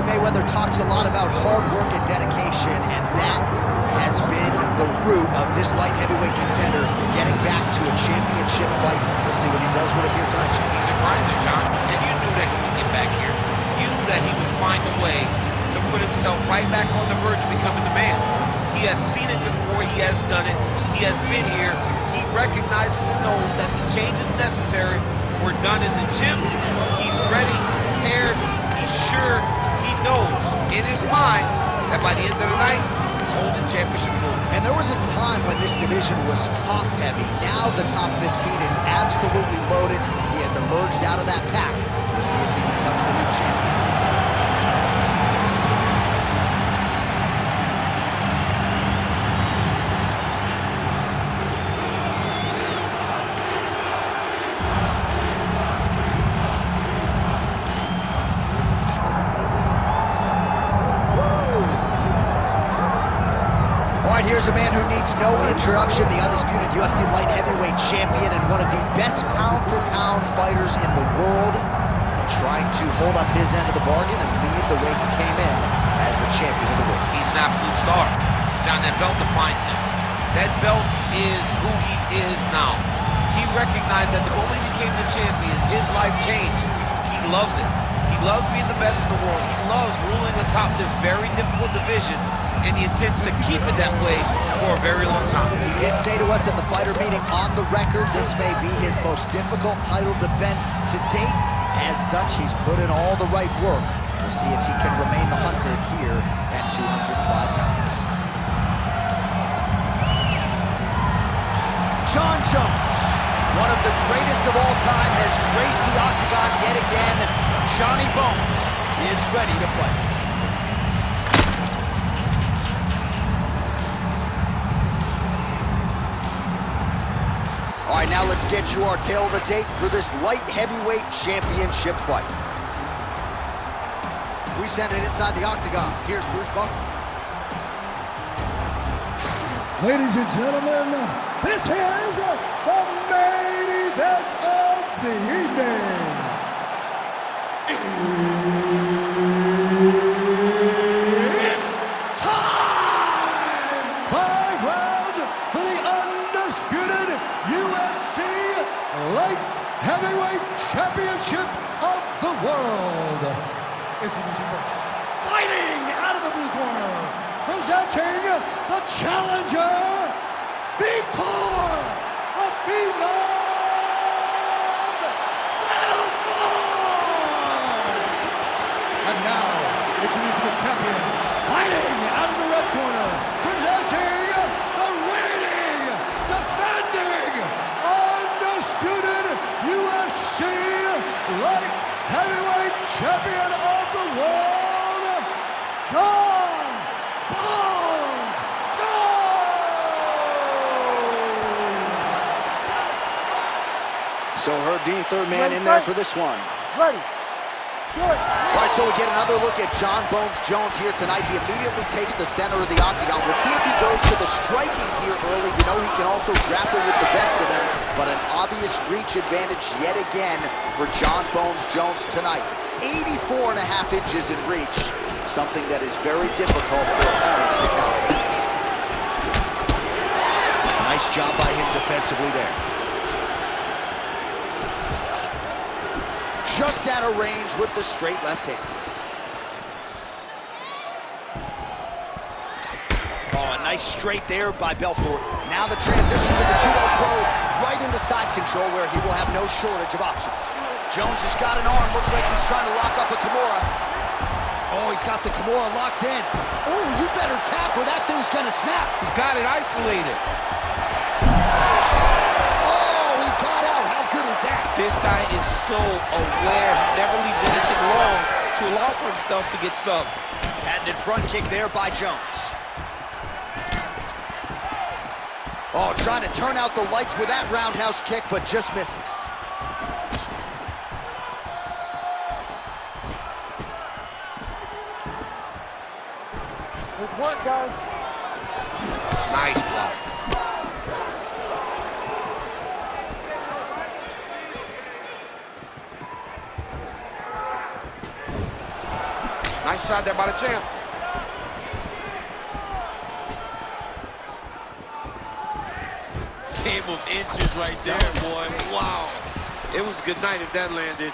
Mayweather talks a lot about hard work and dedication, and that has been the root of this light heavyweight contender getting back to a championship fight. We'll see what he does with it here tonight, Chad. He's a grinder, John, and you knew that he would get back here. You knew that he would find a way to put himself right back on the verge of becoming the man. He has seen it before, he has done it, he has been here. He recognizes and knows that the changes necessary were done in the gym. He's ready, prepared, he's sure, he knows in his mind that by the end of the night, he's holding championship gold. And there was a time when this division was top heavy. Now the top 15 is absolutely loaded. He has emerged out of that pack. We'll see if he becomes the new champion. Here's a man who needs no introduction, the undisputed UFC light heavyweight champion and one of the best pound-for-pound fighters in the world, trying to hold up his end of the bargain and lead the way he came in as the champion of the world. He's an absolute star. John, that belt defines him. That belt is who he is now. He recognized that the moment he became the champion, his life changed. He loves it. He loves being the best in the world. He loves ruling atop this very difficult division, and he intends to keep it that way for a very long time. He did say to us in the fighter meeting on the record, this may be his most difficult title defense to date. As such, he's put in all the right work. We'll see if he can remain the hunted here at 205 pounds. Jon Jones, one of the greatest of all time, has graced the octagon yet again. Johnny Bones is ready to fight. All right, now let's get you our tail of the tape for this light heavyweight championship fight. We send it inside the octagon. Here's Bruce Buffer. Ladies and gentlemen, this is the main event of the evening. It's time! 5 rounds for the undisputed UFC Light Heavyweight Championship of the world. Introducing first, fighting out of the blue corner, presenting the challenger, Vitor of Belfort. And now, introducing the champion, fighting out of the red corner, presenting the reigning, defending, undisputed UFC Light Heavyweight Champion of the world, Jon Bones Jones! So Herb Dean, third man in there for this one. Ready. Good. All right, so we get another look at Jon Bones Jones here tonight. He immediately takes the center of the octagon. We'll see if he goes to the striking here early. We know he can also grapple with the best of them, but an obvious reach advantage yet again for Jon Bones Jones tonight. 84.5 inches in reach, something that is very difficult for opponents to counter. Nice job by him defensively there. Just out of range with the straight left hand. Oh, a nice straight there by Belfort. Now the transition to the judo throw right into side control where he will have no shortage of options. Jones has got an arm. Looks like he's trying to lock up a Kimura. Oh, he's got the Kimura locked in. Oh, you better tap or that thing's gonna snap. He's got it isolated. This guy is so aware. He never leaves anything long to allow for himself to get subbed. Patented front kick there by Jones. Oh, trying to turn out the lights with that roundhouse kick, but just misses. Good work, guys. Nice block. Nice shot there by the champ. Game of inches right there, boy. Wow. It was a good night if that landed.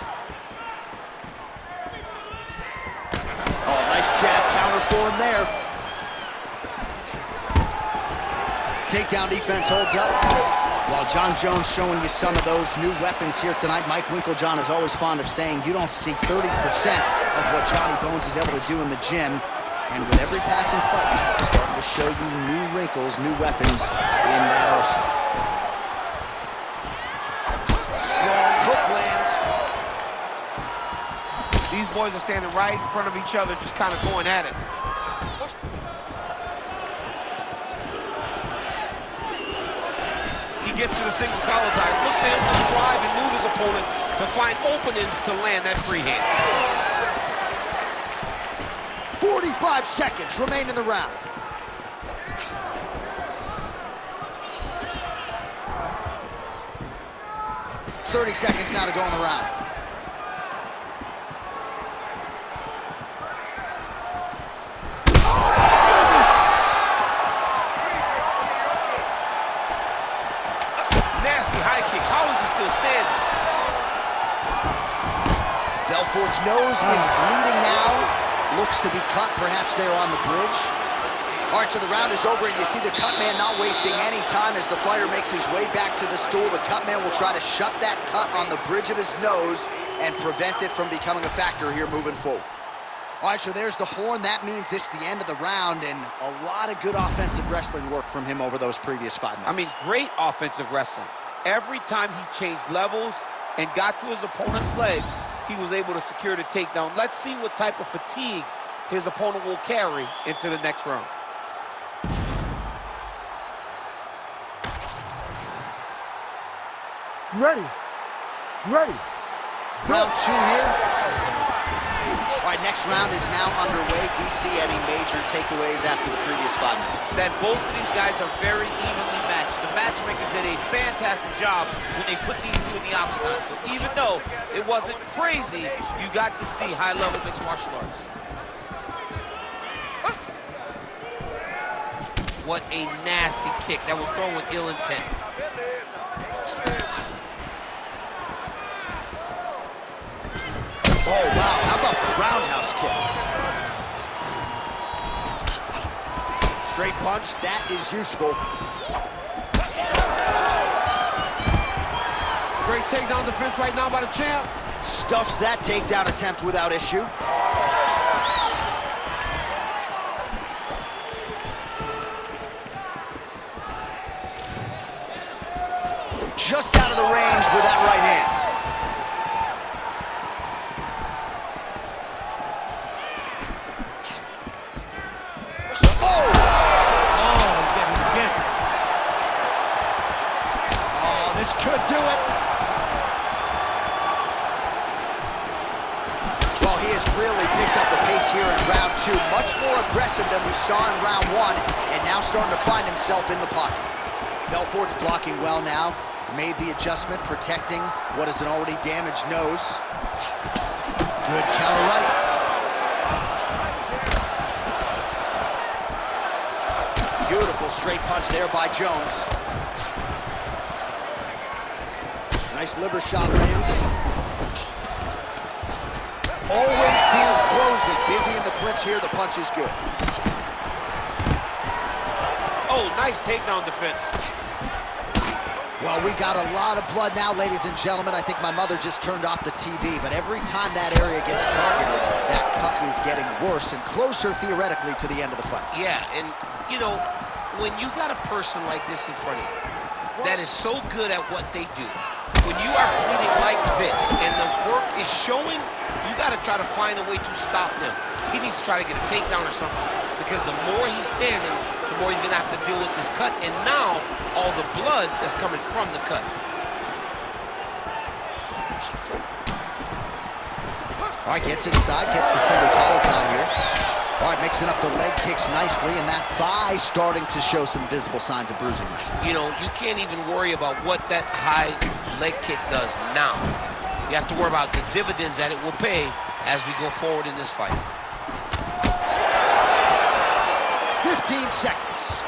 Oh, nice jab counter for him there. Takedown defense holds up. While Jon Jones showing you some of those new weapons here tonight, Mike Winkeljohn is always fond of saying you don't see 30% of what Johnny Bones is able to do in the gym. And with every passing fight, he's starting to show you new wrinkles, new weapons in that arsenal. Strong hook lands. These boys are standing right in front of each other, just kind of going at it. He gets to the single collar tie. Look for him to drive and move his opponent to find openings to land that free hand. 45 seconds remain in the round. "30 seconds now to go in the round. Nasty high kick. How is he still standing? Belfort's nose is bleeding now. Looks to be cut, perhaps there on the bridge. All right, so the round is over, and you see the cut man not wasting any time as the fighter makes his way back to the stool. The cut man will try to shut that cut on the bridge of his nose and prevent it from becoming a factor here moving forward. All right, so there's the horn. That means it's the end of the round, and a lot of good offensive wrestling work from him over those previous 5 minutes. I mean, great offensive wrestling. Every time he changed levels and got to his opponent's legs, he was able to secure the takedown. Let's see what type of fatigue his opponent will carry into the next round. Ready. Ready. Round 2 here. All right, next round is now underway. DC, any major takeaways after the previous 5 minutes? That both of these guys are very evenly matched. The matchmakers did a fantastic job when they put these two in the octagon. So even though it wasn't crazy, you got to see high-level mixed martial arts. What a nasty kick. That was thrown with ill intent. Oh, wow, how about the roundhouse kick? Straight punch, that is useful. Great takedown defense right now by the champ. Stuffs that takedown attempt without issue. Just out of the range with that right hand. Could do it. Well, he has really picked up the pace here in round 2. Much more aggressive than we saw in round 1, and now starting to find himself in the pocket. Belfort's blocking well now. Made the adjustment, protecting what is an already damaged nose. Good counter right. Beautiful straight punch there by Jones. Nice liver shot lands. Always being closing. Busy in the clinch here. The punch is good. Oh, nice takedown defense. Well, we got a lot of blood now, ladies and gentlemen. I think my mother just turned off the TV, but every time that area gets targeted, that cut is getting worse and closer, theoretically, to the end of the fight. Yeah, and, you know, when you got a person like this in front of you that is so good at what they do, when you are bleeding like this and the work is showing, you got to try to find a way to stop them. He needs to try to get a takedown or something, because the more he's standing, the more he's going to have to deal with this cut, and now all the blood that's coming from the cut. All right, gets inside, gets the single collar tie here. All right, mixing up the leg kicks nicely, and that thigh starting to show some visible signs of bruising. You know, you can't even worry about what that high leg kick does now. You have to worry about the dividends that it will pay as we go forward in this fight. 15 seconds.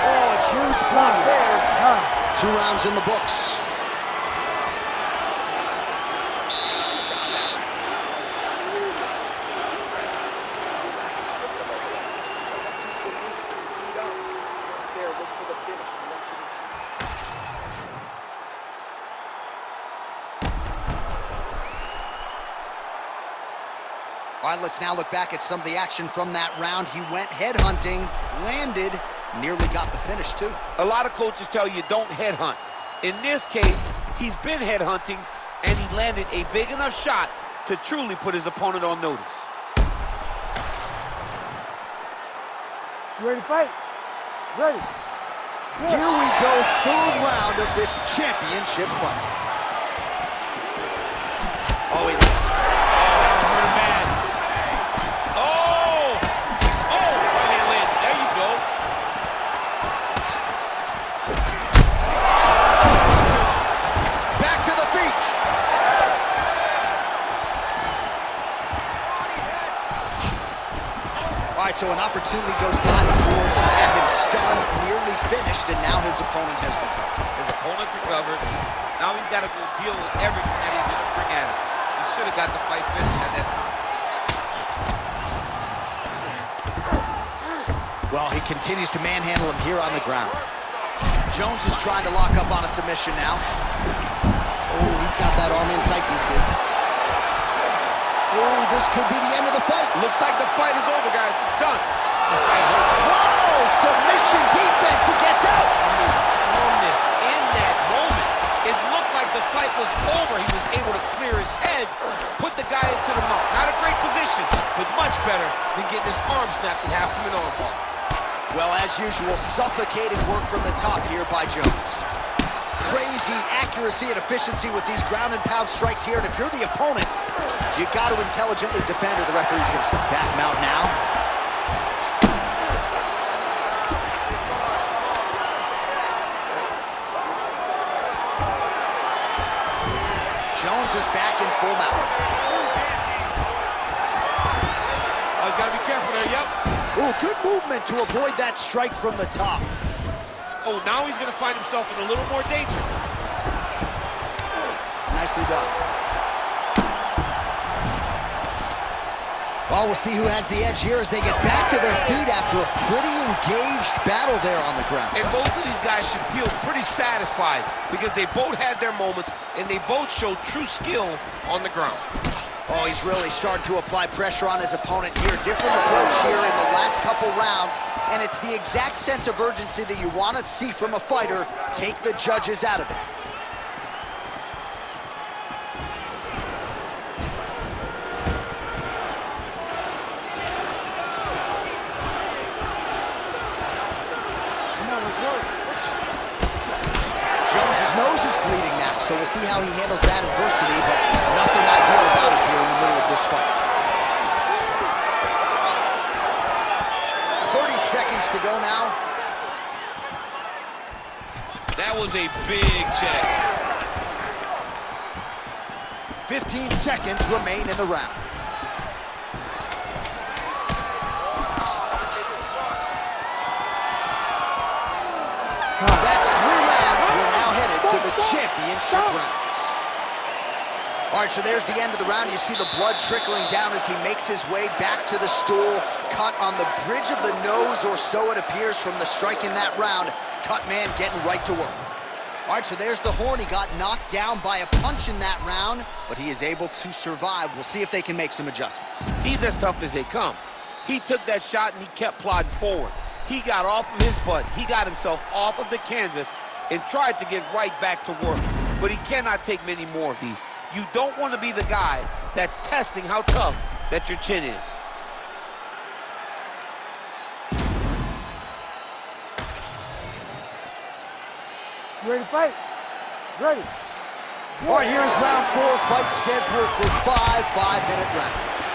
Oh, a huge block there. 2 rounds in the books. All right, let's now look back at some of the action from that round. He went headhunting, landed, nearly got the finish, too. A lot of coaches tell you don't headhunt. In this case, he's been headhunting, and he landed a big enough shot to truly put his opponent on notice. You ready to fight? Ready. Here we go, 3rd round of this championship fight. Oh, he... So an opportunity goes by the boards. He had him stunned, nearly finished, and now his opponent has recovered. His opponent's recovered. Now he's got to go deal with everything that he's going to bring at him. He should have got the fight finished at that time. Well, he continues to manhandle him here on the ground. Jones is trying to lock up on a submission now. Oh, he's got that arm in tight, DC. Oh, this could be the end of the fight. Looks like the fight is over, guys. It's done. This fight is over. Whoa! Submission defense. He gets out. Calmness in that moment. It looked like the fight was over. He was able to clear his head, put the guy into the mount. Not a great position, but much better than getting his arm snapped in half from an arm bar. Well, as usual, suffocating work from the top here by Jones. Crazy accuracy and efficiency with these ground and pound strikes here. And if you're the opponent, you got to intelligently defend, or the referee's going to step back mount now. Jones is back in full mount. Oh, he's got to be careful there, yep. Oh, good movement to avoid that strike from the top. Oh, now he's going to find himself in a little more danger. Nicely done. Well, we'll see who has the edge here as they get back to their feet after a pretty engaged battle there on the ground. And both of these guys should feel pretty satisfied because they both had their moments and they both showed true skill on the ground. Oh, he's really starting to apply pressure on his opponent here. Different approach here in the last couple rounds, and it's the exact sense of urgency that you want to see from a fighter. Take the judges out of it. Jones's nose is bleeding now, so we'll see how he handles that adversity, but nothing ideal about it here in the middle of this fight. 30 seconds to go now. That was a big check. 15 seconds remain in the round. That's 3 rounds. We're now headed to the championship rounds. All right, so there's the end of the round. You see the blood trickling down as he makes his way back to the stool. Cut on the bridge of the nose, or so it appears from the strike in that round. Cut man getting right to work. All right, so there's the horn. He got knocked down by a punch in that round, but he is able to survive. We'll see if they can make some adjustments. He's as tough as they come. He took that shot and he kept plodding forward. He got off of his butt. He got himself off of the canvas and tried to get right back to work. But he cannot take many more of these. You don't want to be the guy that's testing how tough that your chin is. You ready to fight? Ready. All right, here's round 4, fight scheduled for 5 5-minute rounds.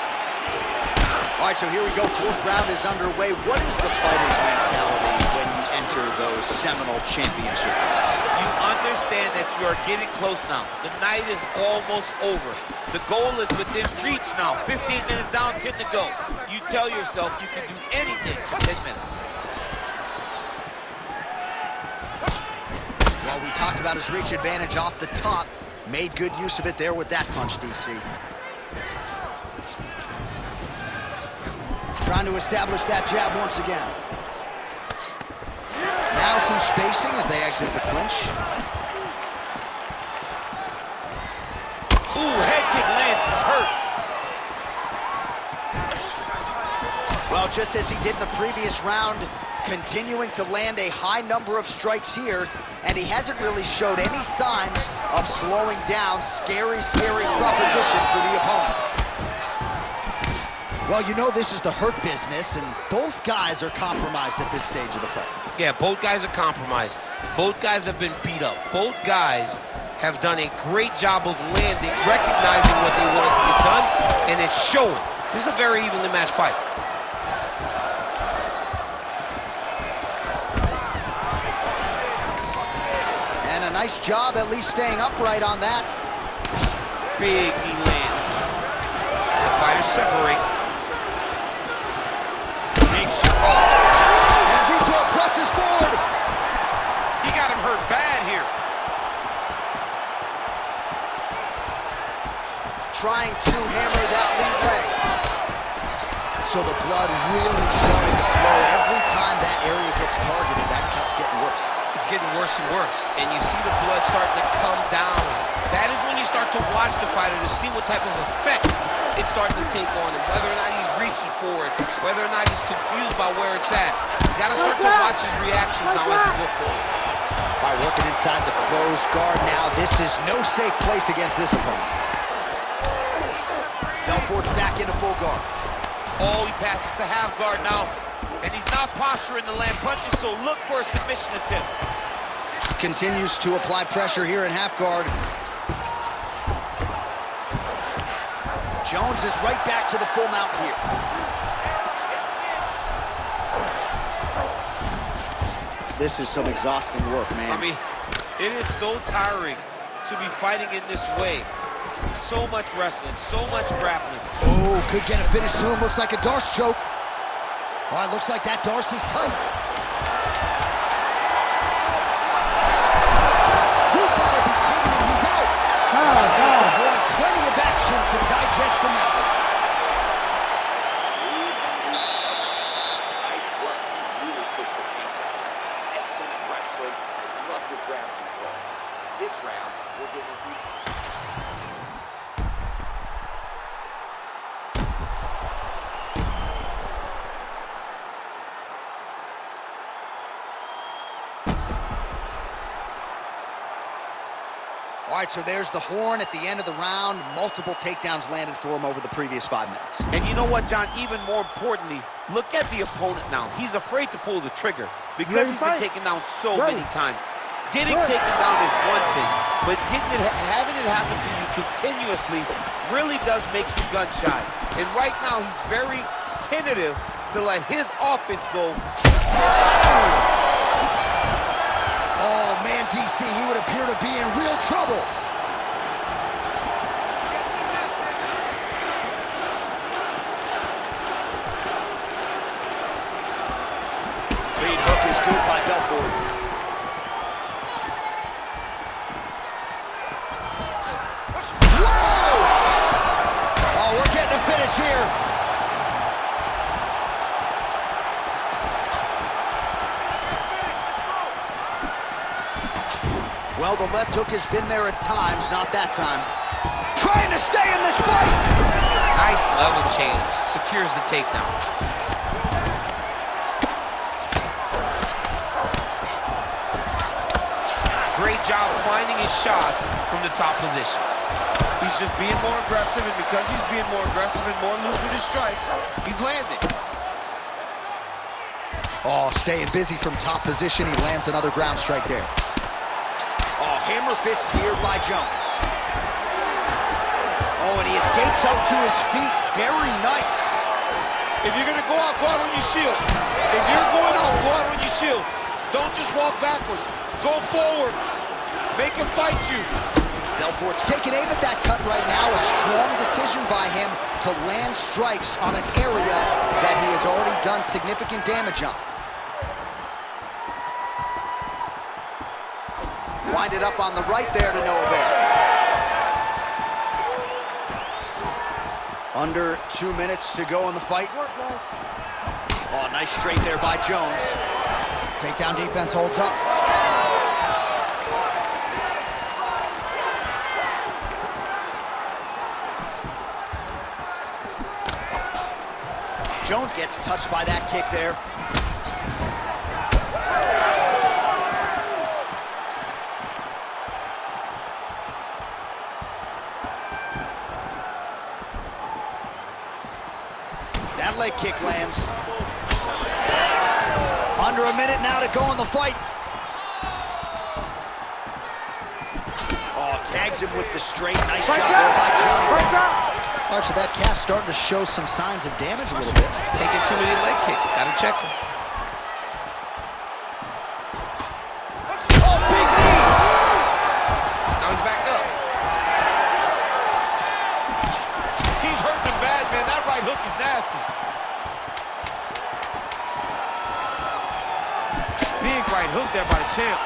All right, so here we go. Fourth round is underway. What is the fighter's mentality when you enter those seminal championship rounds? You understand that you are getting close now. The night is almost over. The goal is within reach now. 15 minutes down, 10 to go. You tell yourself you can do anything for 10 minutes. Well, we talked about his reach advantage off the top. Made good use of it there with that punch, DC. Trying to establish that jab once again. Now some spacing as they exit the clinch. Ooh, head kick lands, he's hurt. Well, just as he did in the previous round, continuing to land a high number of strikes here, and he hasn't really showed any signs of slowing down. Scary, scary proposition for the opponent. Well, you know this is the hurt business, and both guys are compromised at this stage of the fight. Yeah, both guys are compromised. Both guys have been beat up. Both guys have done a great job of landing, recognizing what they wanted to get done, and it's showing. This is a very evenly matched fight. And a nice job at least staying upright on that. Big knee land. The fighters separate. Big shot. And Vitor presses forward. He got him hurt bad here. Trying to hammer that lead leg. So the blood really starting to flow. Every time that area gets targeted, that cut's getting worse. It's getting worse and worse, and you see the blood starting to come down. That is when you start to watch the fighter to see what type of effect it's starting to take on him, whether or not he's reaching for it, whether or not he's confused by where it's at. You gotta start to watch his reactions now as we go forward. By working inside the closed guard now, this is no safe place against this opponent. Belfort's back into full guard. Oh, he passes to half guard now, and he's not posturing to land punches, so look for a submission attempt. Continues to apply pressure here in half guard. Jones is right back to the full mount here. This is some exhausting work, man. I mean, it is so tiring to be fighting in this way. So much wrestling, so much grappling. Oh, could get a finish soon. Looks like a Darce choke. All right, looks like that Darce is tight. You gotta be kidding me, he's out. Plenty of action to digest from that one. Nice work. He really pushed the pace down. Excellent wrestling. I love your ground control. This round, we're getting through. All right, so there's the horn at the end of the round. Multiple takedowns landed for him over the previous 5 minutes. And you know what, John? Even more importantly, look at the opponent now. He's afraid to pull the trigger because he's been taken down so many times. Getting taken down is one thing, but having it happen to you continuously really does make you gun shy. And right now, he's very tentative to let his offense go. Oh, man, DC, he would appear to be in real trouble. Lead hook is good by Belfort. Whoa! Oh, we're getting a finish here. Well, the left hook has been there at times, not that time. Trying to stay in this fight! Nice level change. Secures the takedown. Great job finding his shots from the top position. He's just being more aggressive, and because he's being more aggressive and more loose with his strikes, he's landing. Oh, staying busy from top position. He lands another ground strike there. Oh, hammer fist here by Jones. Oh, and he escapes up to his feet. Very nice. If you're going to go out on your shield. If you're going out, go out on your shield. Don't just walk backwards. Go forward. Make him fight you. Belfort's taking aim at that cut right now. A strong decision by him to land strikes on an area that he has already done significant damage on. Wind it up on the right there to no avail. Under 2 minutes to go in the fight. Oh, nice straight there by Jones. Takedown defense holds up. Jones gets touched by that kick there. That leg kick lands. Under a minute now to go in the fight. Oh, tags him with the straight. Nice job there by Johnny. Parts of that calf starting to show some signs of damage a little bit. Taking too many leg kicks. Got to check him. Oh, big knee! Now he's back up. He's hurting him bad, man. That right hook is nasty. Big right hook there by the champ.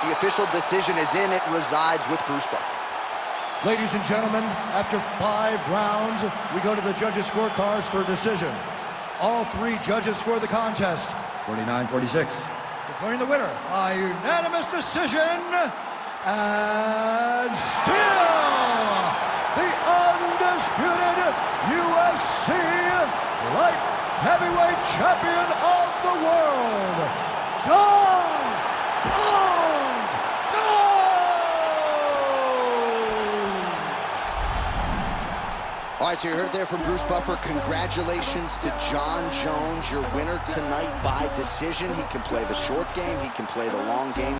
The official decision is in. It resides with Bruce Buffer. Ladies and gentlemen, after 5 rounds, we go to the judges' scorecards for a decision. All 3 judges score the contest, 49-46. Declaring the winner by unanimous decision, and still the undisputed UFC light heavyweight champion of the world, John Bones Jones! All right, so you heard it there from Bruce Buffer. Congratulations to John Jones, your winner tonight by decision. He can play the short game, he can play the long game.